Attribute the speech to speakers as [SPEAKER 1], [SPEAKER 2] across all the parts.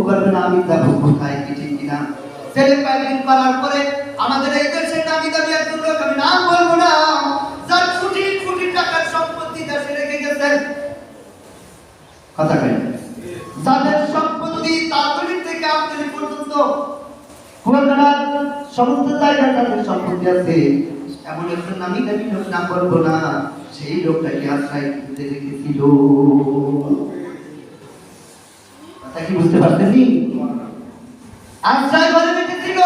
[SPEAKER 1] করবে না, আমি যাবো কোথায়, কি ঠিক কিনা? ছেলে কয়েকদিন করার পরে আমাদের এই দেশের নামি দামি একজন লোক, আমি নাম বলবো না, যার কোটি কোটি টাকার সম্পত্তি দেশে রেখে গেছেন, কথা কেন, যাদের সম্পত্তি তাড়াতাড়ি থেকে আমদানি পর্যন্ত কুয়াকাটার সমস্ত জায়গায় তাদের সম্পত্তি আছে, এমন একজন নামি দামি লোক, নাম বলবো না, সেই লোকটাকে আশ্রয় দিতে রেখেছিল। কথা কি বুঝতে পারতেনি? আশ্রয় ঘরে রেখেছিল।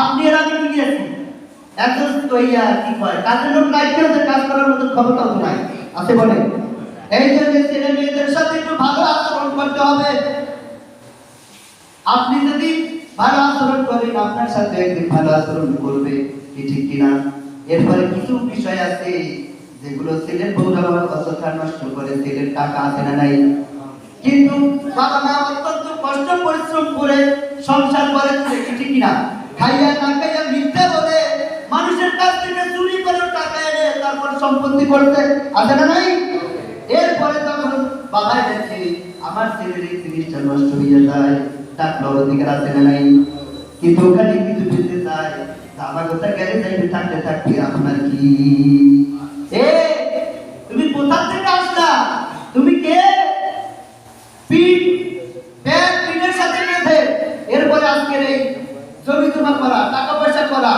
[SPEAKER 1] আপনি এর আগে কি গিয়েছেন? একজন তৈয়া কি কয়, কাজের লোক লাইতে হচ্ছে, কাজ করার মতো ক্ষমতাও তো নাই, আছে বলে। এই জন্য ছেলে মেয়েদের সাথে একটু ভালো আচরণ করতে হবে। আপনি যদি ভালো আচরণ করেন, আপনার সাথে একদিন ভালো আচরণ করবে, কি ঠিক কিনা? এরপরে কিছু বিষয় আছে যেগুলো ছেলের বউরা অযথা নষ্ট করে, ছেলের টাকা আছে না নাই, কিন্তু বাবা মা অত্যন্ত কষ্ট পরিশ্রম করে সংসার করে, কি ঠিক কিনা? খাইয়া না খাইয়া মিথ্যা বলে মানুষের কাছ থেকে চুরি করে টাকা এনে তারপর সম্পত্তি করতে, আছে না নাই? এরপরে যখন বাবাই দেখে আমার ছেলের এই জিনিসটা নষ্ট হয়ে যায়, টাকার অধিকার আছে না নাই, কিন্তু ওখানে কিছু পেতে চায়, আমার কথা গেলে যাইবে, থাকতে থাকতে আপনার কি? এ তুমি কোথা থেকে আসলা? তুমি কে? পিঠ ব্যাগ পিঠের সাথে বেঁধে এরপরে আজকের এই জমি তোমার করা, টাকা পয়সা করা,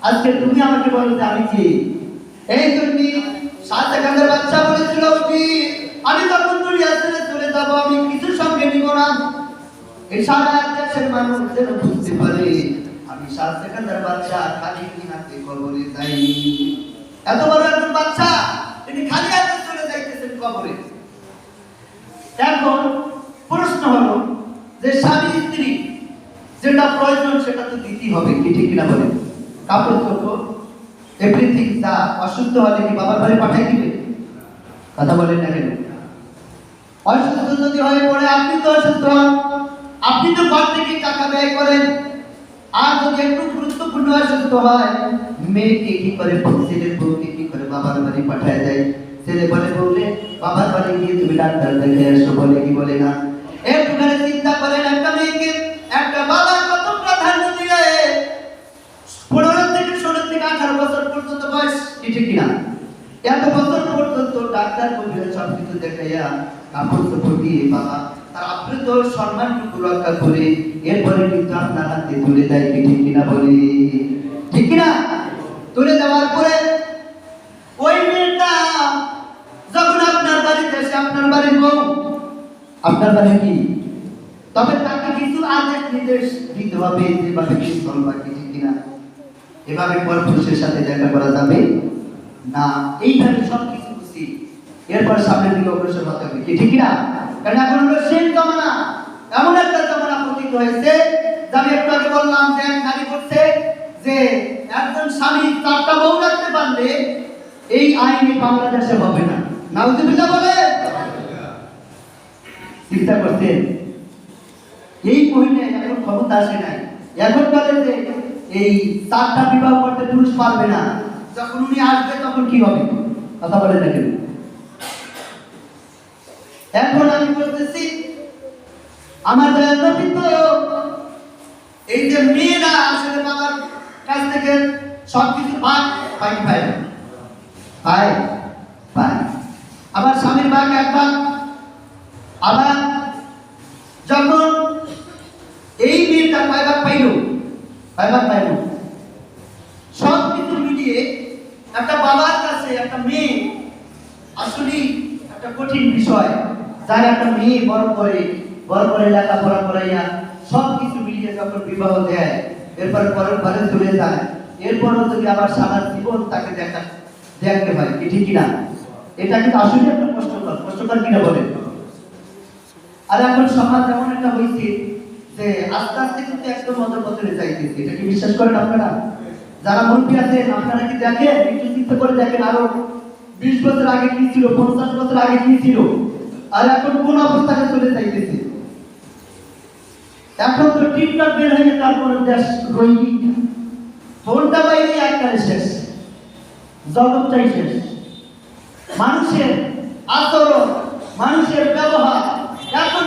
[SPEAKER 1] আজকে তুমি আমাকে বলো যে আমি কি? এই জন্য শাহজাহানের বাচ্চা বলেছিল, আমি যখন দুনিয়া ছেড়ে চলে যাবো, আমি কিছু সঙ্গে নিব না। এই সারা দেশের মানুষ যেন বুঝতে পারে আমি শাহজাহানের বাচ্চা খালি হাতে কবরে যাইনি। এত বড় একজন বাচ্চা তিনি খালি হাতে চলে যাইতেছেন কবরে। এখন প্রশ্ন হলো যে স্বামী স্ত্রী যেটা প্রয়োজন সেটা তো দিতেই হবে, কি ঠিক কিনা বলেন? কাপড় চোপড় এভরিথিং, যা অসুস্থ হলে কি বাবার বাড়ি পাঠাই দিবে? কথা বলেন না কেন? অসুস্থ যদি হয়ে পড়ে, আপনি তো অসুস্থ হন, আপনি তো ঘর থেকে টাকা ব্যয় করেন, আর যদি একটু গুরুত্বপূর্ণ অসুস্থ হয়, মেয়েকে কি করে, ছেলের বউকে কি করে বাবার বাড়ি পাঠায় দেয়? ছেলে বলে বললে বাবার বাড়ি গিয়ে তুমি ডাক্তার দেখে এসো, বলে কি বলে না? একটুখানি চিন্তা করেন, একটা মেয়েকে একটা বাবা কত প্রাধান্য দিয়ে 15 থেকে 16 থেকে 18 বছর পর্যন্ত বয়স, ঠিক কিনা? এত বছর পর্যন্ত ডাক্তার কবিরা সব কিছু দেখাইয়া কাপড় চোপড় দিয়ে বাবা তার আপনার তো সম্মানটুকু রক্ষা করে এরপরে কিন্তু আপনার হাতে তুলে দেয়, কি ঠিক কিনা বলে? ঠিক কিনা? তুলে দেওয়ার পরে ওই মেয়েটা যখন আপনার বাড়িতে এসে, আপনার বাড়ির বউ, আপনার বাড়ি কি, তবে তাকে কিছু আদেশ নির্দেশ দিতে হবে, যেভাবে কি চলবা, কি ঠিক কিনা? এভাবে পরপুরুষের সাথে দেখা করা যাবে না, এইভাবে সব কিছু বুঝি, এরপর সামনের দিকে অগ্রসর হতে হবে, কি ঠিক কিনা? কারণ এখন হলো সেই জমানা, এমন একটা জমানা পতিত হয়েছে যে আমি একটু আগে বললাম যে নারী করছে যে একজন স্বামী 4টা বউ রাখতে পারলে এই আইনে বাংলাদেশে হবে না। নাউজুবিল্লাহ বলে চিন্তা করতেন? এই মহিলা এখন ক্ষমতা আসে নাই, এখন বলে যে এই 4টা বিবাহ করতে পুরুষ পারবে না, যখন উনি আসবে তখন কি হবে? কথা বলে দেখেন। এখন আমি বলতেছি আমাদের নবী তো এই যে মেয়েরা আসলে বাবার কাছ থেকে সবকিছু ভাগ পাই পাই পাই পাই, আবার স্বামীর ভাগ এক ভাগ, আবার যখন এই মেয়েটা পাইবার পাইল সব কিছু মিলিয়ে একটা বাবার কাছে একটা মেয়ে আসলে একটা কঠিন বিষয়। যার একটা মেয়ে বড় করে লেখাপড়া করাইয়া সব কিছু মিলিয়ে যখন বিবাহ দেয়, এরপর পরের ঘরে চলে যায়, এরপরও যদি আবার সারা জীবন তাকে দেখতে হয়, কি ঠিক কিনা? এটা কিন্তু আসলে একটা কষ্টকর কিনা বলেন? আর এখন সমাজ এমন একটা হয়েছে যে আস্তে আস্তে কিন্তু একদম মধ্যপথে যাইতেছে, এটা কি বিশ্বাস করেন আপনারা? যারা মুরব্বী আছেন আপনারা কি দেখেন, একটু চিন্তা করে দেখেন, আরো 20 বছর আগে কি ছিল, 50 বছর আগে কি ছিল, আর এখন কোন অবস্থায় চলে যাইতেছে। এখন তো টিকটক বের হয়ে তারপরে দেশ রইনি, ফোনটা বাইরে একবারে শেষ, জগৎটাই শেষ। মানুষের আচরণ, মানুষের ব্যবহার এখন